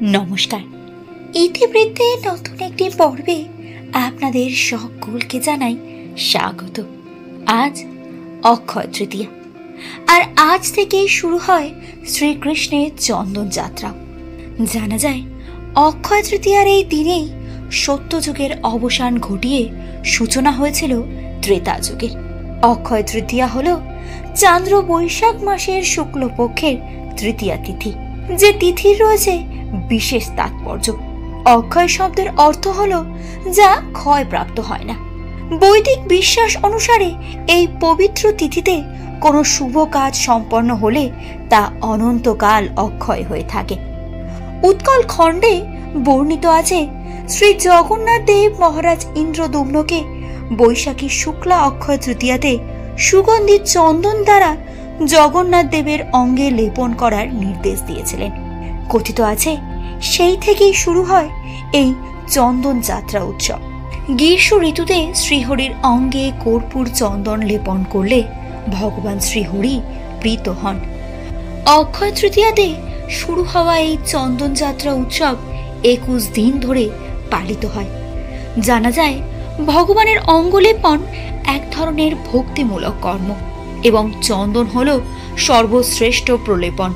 নমস্কার। ইতিবৃত্তে নতুন একটি পর্বে আপনাদের সকলকে জানাই স্বাগত। আজ অক্ষয় তৃতীয়া, আর আজ থেকেই শুরু হয় শ্রীকৃষ্ণের চন্দন যাত্রা। জানা যায় অক্ষয় তৃতীয়ার এই দিনেই সত্যযুগের অবসান ঘটিয়ে সূচনা হয়েছিল ত্রেতা যুগের। অক্ষয় তৃতীয়া হল চান্দ্র বৈশাখ মাসের শুক্লপক্ষের তৃতীয়া তিথি, যে তিথির রয়েছে বিশেষ তাৎপর্য। অক্ষয় শব্দের অর্থ হল যা ক্ষয়প্রাপ্ত হয় না। বৈদিক বিশ্বাস অনুসারে এই পবিত্র তিথিতে কোনো শুভ কাজ সম্পন্ন হলে তা অনন্তকাল অক্ষয় হয়ে থাকে। উৎকল খণ্ডে বর্ণিত আছে, শ্রী জগন্নাথ দেব মহারাজ ইন্দ্রদুম্নকে বৈশাখী শুক্লা অক্ষয় তৃতীয়াতে সুগন্ধি চন্দন দ্বারা জগন্নাথ দেবের অঙ্গে লেপন করার নির্দেশ দিয়েছিলেন। কথিত আছে সেই থেকেই শুরু হয় এই চন্দন যাত্রা উৎসব। গ্রীষ্ম ঋতুতে শ্রীহরির অঙ্গে কর্পূর চন্দন লেপন করলে ভগবান শ্রীহরি প্রীত হন। অক্ষয় তৃতীয়াতে শুরু হওয়া এই চন্দন যাত্রা উৎসব 21 দিন ধরে পালিত হয়। জানা যায় ভগবানের অঙ্গলেপন এক ধরনের ভক্তিমূলক কর্ম এবং চন্দন হল সর্বশ্রেষ্ঠ প্রলেপন।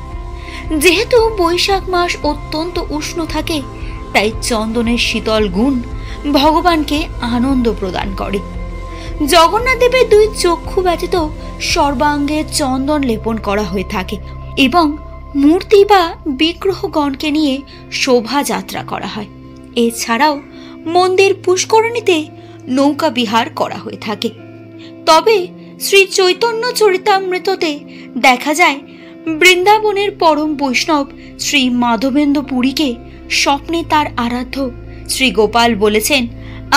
যেহেতু বৈশাখ মাস অত্যন্ত উষ্ণ থাকে, তাই চন্দনের শীতল গুণ ভগবানকে আনন্দ প্রদান করে। জগন্নাথ দেবের 2 চক্ষু ব্যতীত সর্বাঙ্গে চন্দন লেপন করা হয়ে থাকে এবং মূর্তি বা বিগ্রহগণকে নিয়ে শোভাযাত্রা করা হয়। এছাড়াও মন্দির পুষ্করণীতে নৌকা বিহার করা হয়ে থাকে। তবে শ্রী চৈতন্য চরিতামৃততে দেখা যায় বৃন্দাবনের পরম বৈষ্ণব শ্রী মাধবেন্দ্র পুরীকে স্বপ্নে তার আরাধ্য শ্রী গোপাল বলেছেন,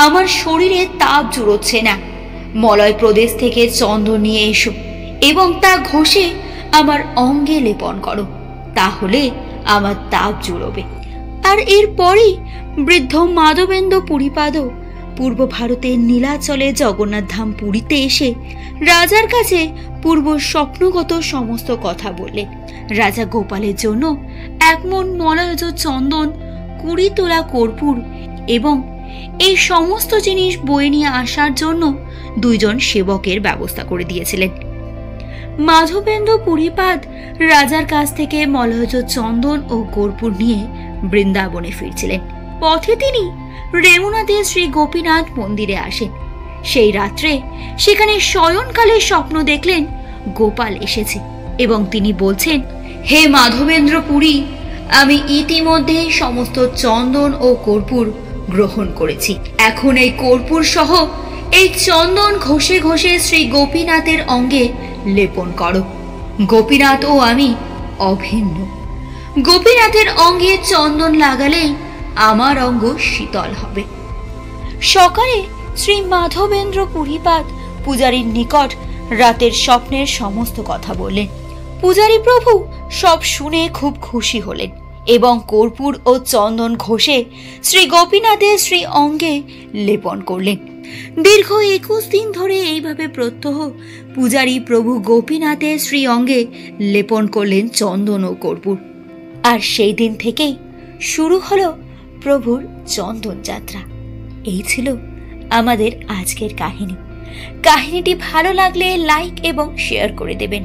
আমার শরীরে তাপ জুড়োচ্ছে না, মলয় প্রদেশ থেকে চন্দন নিয়ে এসো এবং তা ঘষে আমার অঙ্গে লেপন করো, তাহলে আমার তাপ জুড়োবে। আর এরপরই বৃদ্ধ মাধবেন্দ্র পুরীপাদ পূর্ব ভারতের নীলাচলে জগন্নাথ ধাম পুরীতে এসে রাজার কাছে পূর্ব স্বপ্নগত সমস্ত কথা বললেন। রাজা গোপালের জন্য 1 মণ মলয়জ চন্দন, 20 তোলা কর্পূর এবং এই সমস্ত জিনিস বয়ে নিয়ে আসার জন্য 2 জন সেবকের ব্যবস্থা করে দিয়েছিলেন। মাধবেন্দ্র পুরীপাদ রাজার কাছ থেকে মলয়জ চন্দন ও কর্পূর নিয়ে বৃন্দাবনে ফিরছিলেন। পথে তিনি রেমুনাতে শ্রী গোপীনাথ মন্দিরে আসেন। সেই রাত্রে সেখানে শয়নকালে স্বপ্ন দেখলেন গোপাল এসেছে এবং তিনি বলছেন, হে মাধবেন্দ্র পুরী, আমি ইতিমধ্যে সমস্ত চন্দন ও কর্পূর গ্রহণ করেছি। এখন এই কর্পূর সহ এই চন্দন ঘষে ঘষে শ্রী গোপীনাথের অঙ্গে লেপন করো। গোপীনাথ ও আমি অভিন্ন। গোপীনাথের অঙ্গে চন্দন লাগালেই আমার অঙ্গ শীতল হবে। সকালে শ্রী মাধবেন্দ্র পুরীপাদ পূজারীর নিকট রাতের স্বপ্নের সমস্ত কথা বললেন। পূজারী প্রভু সব শুনে খুব খুশি হলেন এবং কর্পূর ও চন্দন ঘষে শ্রী গোপীনাথের শ্রী অঙ্গে লেপন করলেন। দীর্ঘ 21 দিন ধরে এইভাবে প্রত্যহ পূজারী প্রভু গোপীনাথের শ্রী অঙ্গে লেপন করলেন চন্দন ও কর্পূর। আর সেই দিন থেকেই শুরু হলো প্রভুর চন্দন যাত্রা। এই ছিল আমাদের আজকের কাহিনী। কাহিনীটি ভালো লাগলে লাইক এবং শেয়ার করে দেবেন।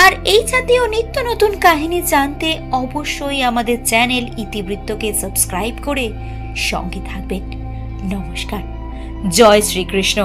আর এই জাতীয় নিত্য নতুন কাহিনী জানতে অবশ্যই আমাদের চ্যানেল ইতিবৃত্তকে সাবস্ক্রাইব করে সঙ্গে থাকবেন। নমস্কার। জয় শ্রীকৃষ্ণ।